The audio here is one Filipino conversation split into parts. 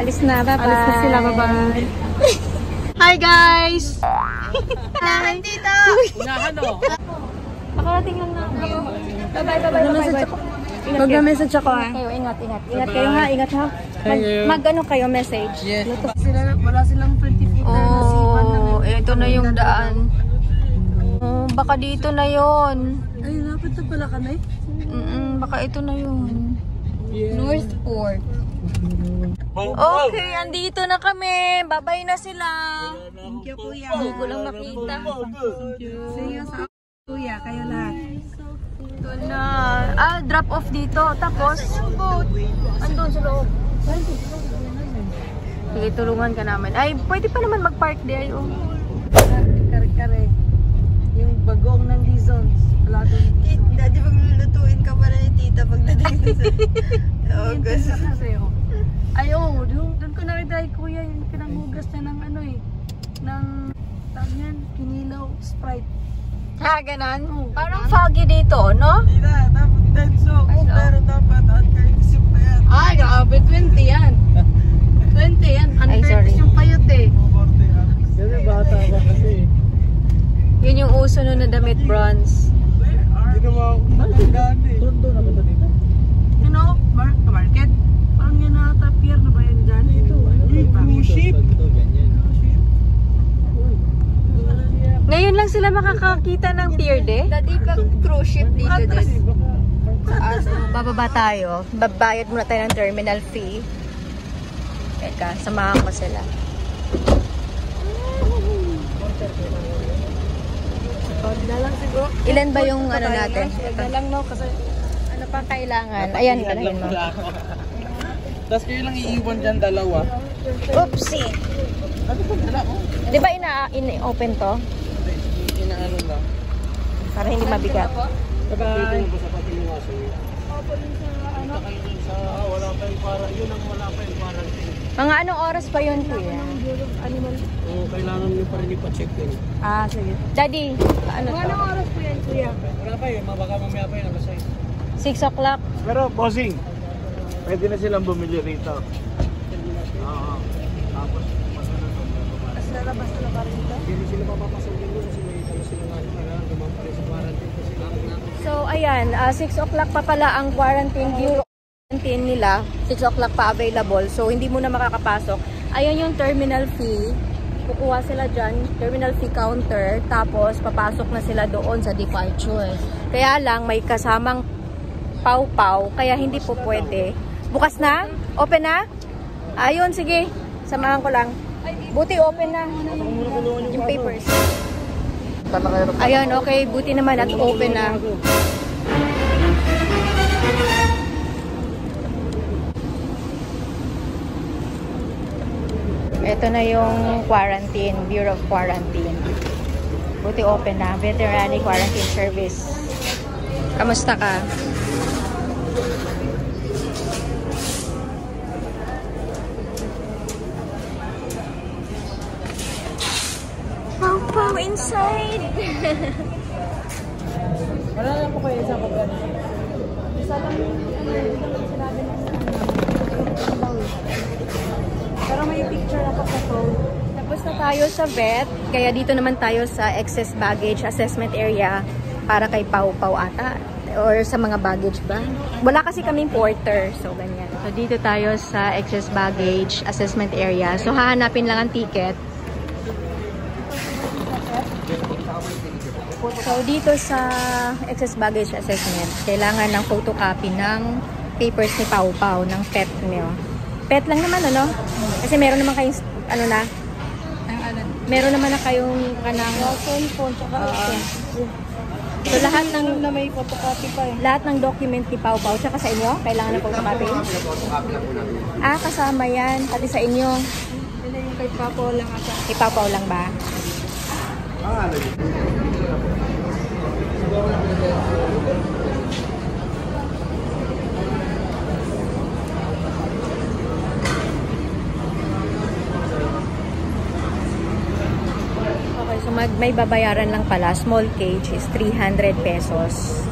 Alis na, bye-bye. Alis na sila, bye-bye. Hi guys! Hi! Dito! Unahan o. Nakarating lang na. Bye-bye. Mag-message ako ha. Kayo, ingat. Ingat kayo ha, ingat ha. Mag-ano kayo, message. Yes. Wala silang 20 feet na nasipan na. Oh, ito na yung daan. Oh, baka dito na yon. Ay, lapit na pala ka na eh. Baka ito na yun. Northport. Okay, andito na kami. Babay na sila. Thank you, kuya. Hindi ko lang makita. See you sa kuya, kayo lahat. Ito na. Drop off dito. Tapos, andun sa loob. Sige, tulungan ka namin. Ay, pwede pa naman mag-park there. Kare-kare. Yung bagong ng Dizons. Wala doon. Dati pag lulutuin ka pala ni tita pagdating sa August. Ay, doon ko nakita yung kuya yung pinanghugas niya ng ano eh. Ng, tawag yan, kinilaw, Sprite. Ganon? Parang foggy dito, no? Hindi na, dapat dead soak. Pero dapat uncarnisip pa yan. Ay, grabe, 20 yan. 20 yan. Ay, sorry. Yung payot eh. Kasi bata pa kasi. Yun yung uso nun na damit, bronze. Hindi naman ako matandaan eh. Doon na ba dito? You know, market. Parang yan na pier na ba yan dyan? Ito, Cruise ship. Ngayon lang sila makakakita ng pier de. Dati ka cruise ship dito din. Bababa tayo. Babayad muna tayo ng terminal fee. Teka, samahan ko sila. na lang siguro. Ilan ba yung ano natin? Na lang no, kasi Ano pa kailangan? Ayan, alayin mo. Tapos kayo lang iiwan dyan dalawa. Oopsie! Ano po dala mo? Di ba ina-open to? Inaano lang. Para hindi mabigat. Bye-bye. Wala pa yung para, yun ang wala pa yung quarantine. Mga anong oras pa yun, kuya? animal. Oo, kailangan nyo pa rin ipa-check-in. Sige. Daddy, ano to? Anong oras po yan, kuya? Wala pa yun, baka mamaya pa yun, alas 6. 6 o'clock. Pero, bossing, pwede na silang bumili rito. Oo. Tapos, Tapos lalabas na ba rin ito? hindi sila papapasok din doon kasi may ano sila nga yung kailangan dumang pa rin sa quarantine kasi So, ayan, 6 o'clock pa pala ang quarantine bureau. Quarantine nila, 6 o'clock pa available. So, hindi mo na makakapasok. Ayan yung terminal fee. Kukuha sila dyan, terminal fee counter. Tapos, papasok na sila doon sa departure. Kaya lang, may kasamang pau-pau. Kaya hindi po pwede. Bukas na? Open na? Ayun, sige. Samahan ko lang. Buti open na. Yung papers. Ayan, okay. Buti naman at open na. Ito na yung quarantine, Bureau of Quarantine. Buti open na. Veterinary Quarantine Service. Kamusta ka? Pau inside! Wala lang po kayo sa pagkano. Isa lang sinabi na pero may picture ako sa phone. Tapos na tayo sa vet, kaya dito naman tayo sa excess baggage assessment area para kay Pau-Pau ata. Or sa mga baggage ba? Wala kasi kaming porter, so ganyan. So dito tayo sa excess baggage assessment area. So hahanapin lang ang ticket. So dito sa excess baggage assessment, kailangan ng photocopy ng papers ni Pau-Pau, ng pet niyo. Pet lang naman, ano? Kasi meron naman kayong, ano na? Meron naman na kayong kanang cellphone, tsaka so lahat ng na may photocopy pa eh. lahat ng document ni Pau-Pau, tsaka sa inyo, kailangan ng photocopy? Kasama yan, pati sa inyo. Yun yung kay Papo lang ata. Kay Pau-Pau lang ba? Okay, so may babayaran lang pala. Small cage is 300 pesos.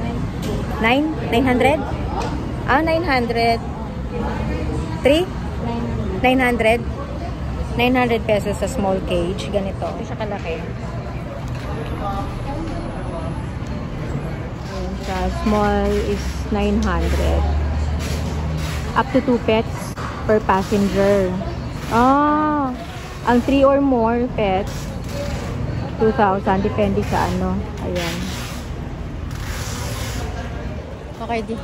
900? 900. 3? 900? 900 pesos sa small cage. Ganito. Ito siya kalaki. Ayan siya. Small is 900. Up to 2 pets per passenger. Ah, ang 3 or more pets, 2,000. Depende sa ano. Ayan. Okay, di.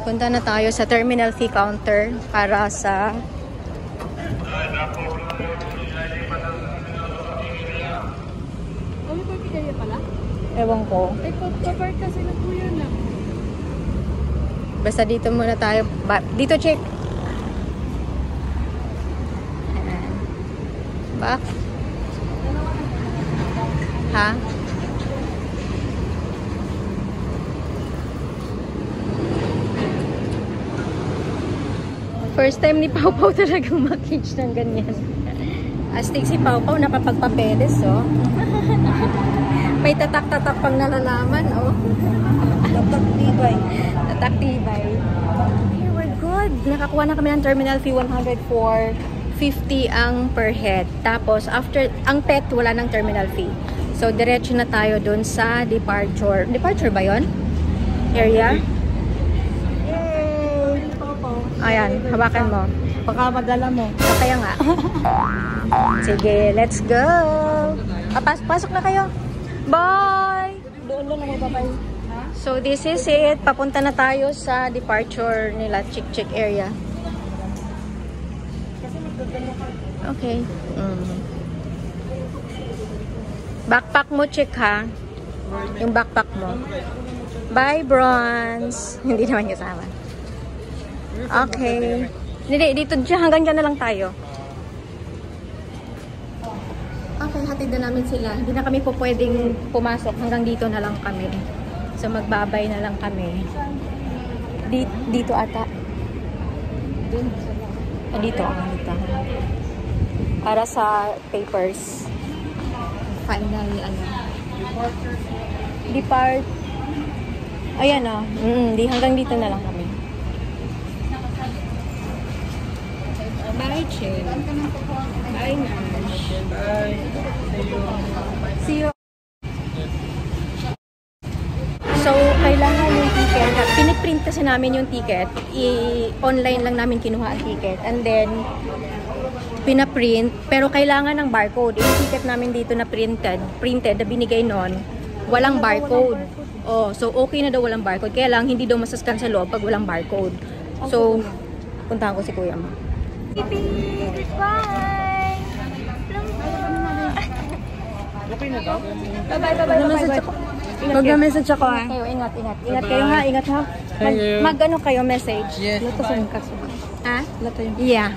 Punta na tayo sa terminal fee counter para sa ewan ko. Ay, pag-park kasi na po yun ah. Basta dito muna tayo. Dito, check. Back. Ha? First time ni Pau Pau talagang mag-cage ng ganyan. Astig si Pau Pau, napapagpapeles, oh. May tatak-tatak pang nalalaman, oh. Tatak-tibay. Tatak-tibay. Okay, we're good. Nakakuha na kami ng terminal fee, 104.50 ang per head. Tapos, after, ang pet, wala ng terminal fee. So, diretso na tayo dun sa departure. Departure ba yon? Area? Ayan, hawakan mo. Baka madala mo. Kaya nga. Sige, let's go. Pasok na kayo. Bye! Doon lang naman babay. So, this is it. Papunta na tayo sa departure nila, Chick-Chick area. Okay. Backpack mo, Chick, ha? Yung backpack mo. Bye, Bronze. Hindi naman kasama. Okay. Hindi, dito hanggang dyan na lang tayo. Okay, hatid na namin sila. Hindi na kami po pwedeng pumasok. Hanggang dito na lang kami. So, magbabay na lang kami. Dito ata. Dito. Para sa papers. Final, Depart. Ayan, oh. Hanggang dito na lang kami. Bye, Chick. Bye, Nash. Bye. See you. So, kailangan yung ticket. Piniprint kasi namin yung ticket. Online lang namin kinuha ang ticket. And then, pinaprint. Pero kailangan ng barcode. Yung ticket namin dito na printed, na binigay nun, walang barcode. Oh, so, okay na daw walang barcode. Kaya lang, hindi daw masascan sa loob pag walang barcode. So, puntahan ko si Kuya Ma. Goodbye! Okay na daw? Bye-bye. Mag-message ako ah. Ingat kayo ha, ingat ha. Mag-ano kayo, message. Yes. Lato sa yung kaso. Ha? Lato yung Yeah.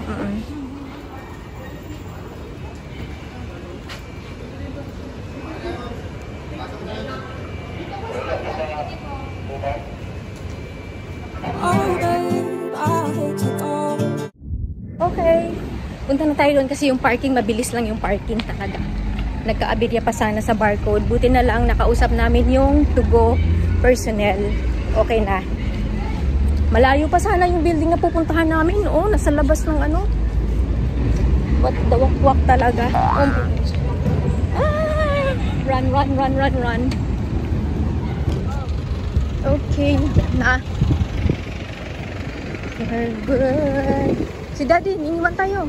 Okay. Punta na tayo doon kasi yung parking, mabilis lang yung parking talaga. Nagka-abirya pa sana sa barcode. Buti na lang nakausap namin yung to-go personnel. Okay na. Malayo pa sana yung building na pupuntahan namin. Oh, nasa labas ng ano. What the wak-wak talaga. Run. Okay. Na. We're good. Si Daddy, iniwan tayo.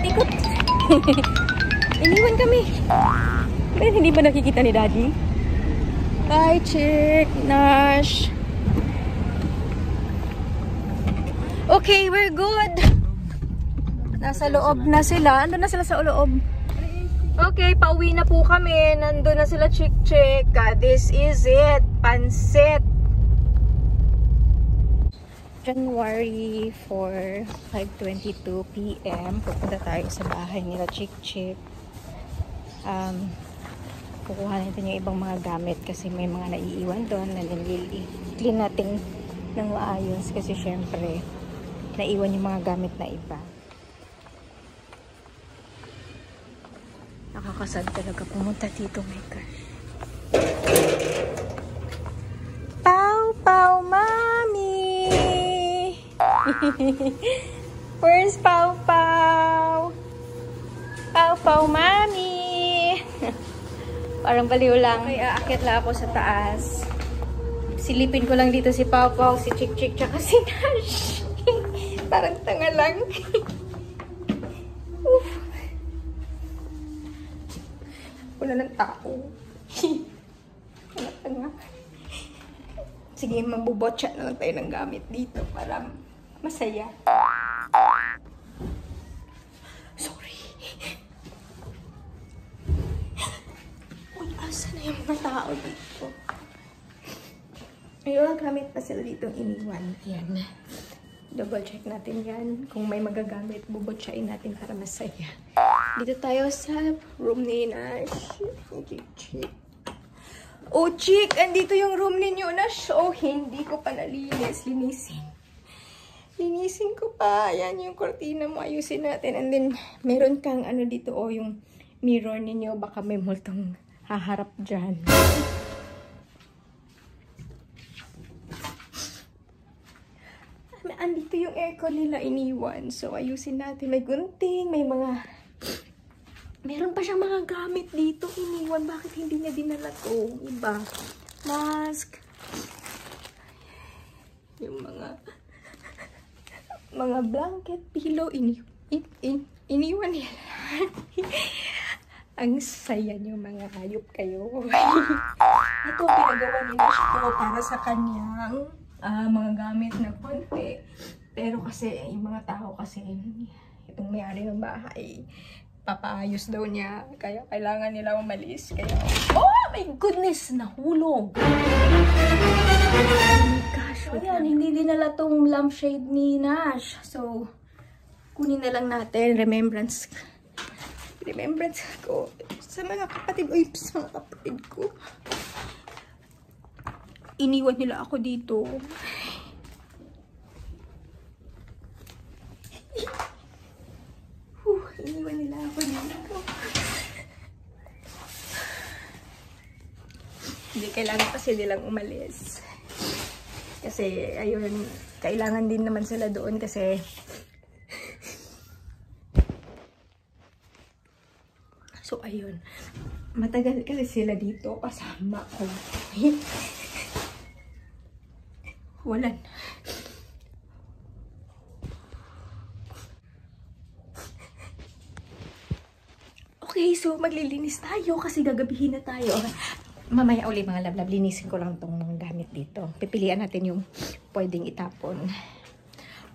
Ikot. Iniwan kami. Pero hindi ba nakikita ni Daddy? Bye, Chick, Nash. Okay, we're good. Nasa loob na sila. Andun na sila sa loob. Okay, pauwi na po kami. Nandun na sila, Chick. This is it. Pansit. January 4, 5:22 PM. Pupunta tayo sa bahay nila, Chick. Kukuha natin yung ibang mga gamit kasi may mga naiiwan doon na clean natin ng maayos kasi syempre naiwan yung mga gamit na iba. Nakakasad talaga pumunta dito, my gosh. Pau, Mami! Where's Pau Pau? Pau Pau, mami! Parang baliw lang. Okay, aakyat lang ako sa taas. Silipin ko lang dito si Pau Pau, si Chick Chick, tsaka si Nash. Parang tanga lang. Wala ng tao. Wala tanga. Sige, magbubotcha na lang tayo ng gamit dito para masaya. Sorry. Uy, asa na yung mga tao dito? Ayun, gamit pa sila dito iniwan. Ayan. Double check natin yan. Kung may magagamit, bubotchain natin para masaya. Dito tayo sa room ni Nash. Chick. Oh, Chick! Andito yung room ninyo, Nash. Oh, hindi ko pa nalinis. Linisin ko pa. Ayan yung kortina mo. Ayusin natin. And then, meron kang ano dito, oh, yung mirror ninyo. Baka may multong haharap dyan. Andito yung aircon nila iniwan. So, ayusin natin. May gunting, may mga... Meron pa siyang mga gamit dito iniwan. Bakit hindi niya dinala to? Iba. Mask. Yung mga blanket, pillow, iniwan niya. Ang saya niyo, mga hayop kayo. Ito, pinagawa nila siya para sa kanyang mga gamit na konti. Pero kasi, yung mga tao kasi, itong may-ari ng bahay, papaayos daw niya. Kaya kailangan nila umalis. Kaya, oh my goodness! Nahulog! Oh my gosh! Ayan, hindi dinala tong lampshade ni Nash. So, kunin na lang natin. Remembrance ko. Sa mga kapatid. Uy, sa mga kapatid ko. Iniwan nila ako dito. Iniwan nila ako dito. Hindi, kailangan kasi nilang umalis. Kasi, ayun, kailangan din naman sila doon kasi so, ayun. Matagal kasi sila dito kasama ko. Walan. Okay, so maglilinis tayo kasi gagabihin na tayo. Mamaya uli mga lablab, linisin ko lang tong mga gamit dito. Pipilian natin yung pwedeng itapon.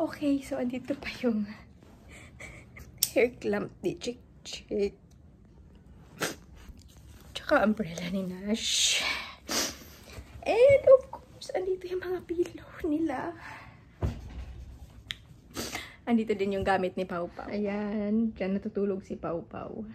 Okay, so andito pa yung hair clamp ni Chick Chick. Tsaka umbrella ni Nash. And of course, andito yung mga pillow nila. Andito din yung gamit ni Pau Pau. Ayan, dyan natutulog si Pau Pau.